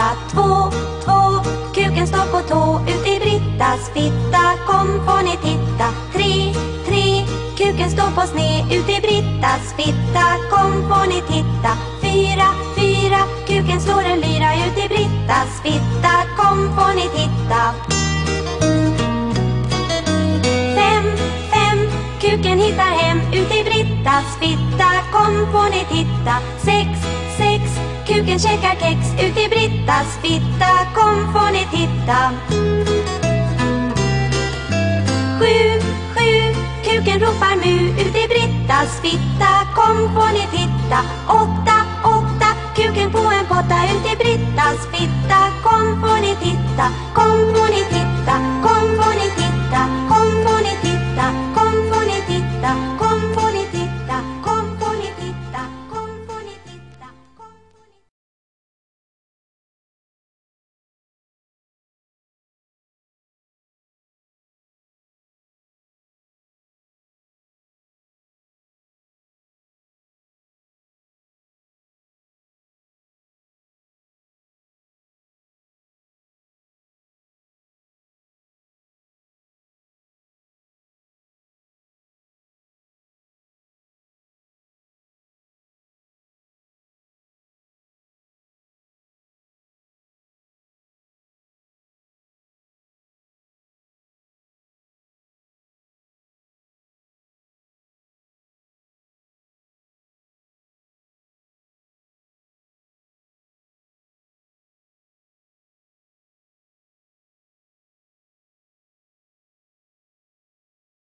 fitta. Två, kuken står på tå ut i Brittas fitta. Kom får ni titta. Tre, kuken står på sne ut i Brittas fitta. Kom får ni titta. Fyra, kuken slår en lyra ut i Brittas fitta. Kom får ni titta. Fem, kuken hittar hem ut i Brittas fitta. Kom får ni titta. Sex, kuken käkar kex ut i Brittas fitta. Kom får ni titta. Sju, kuken ropar mu ut i Brittas fitta. Kom får ni titta. Åtta, kuken på en potta ut i Brittas fitta. Kom får ni titta. Kom får ni titta.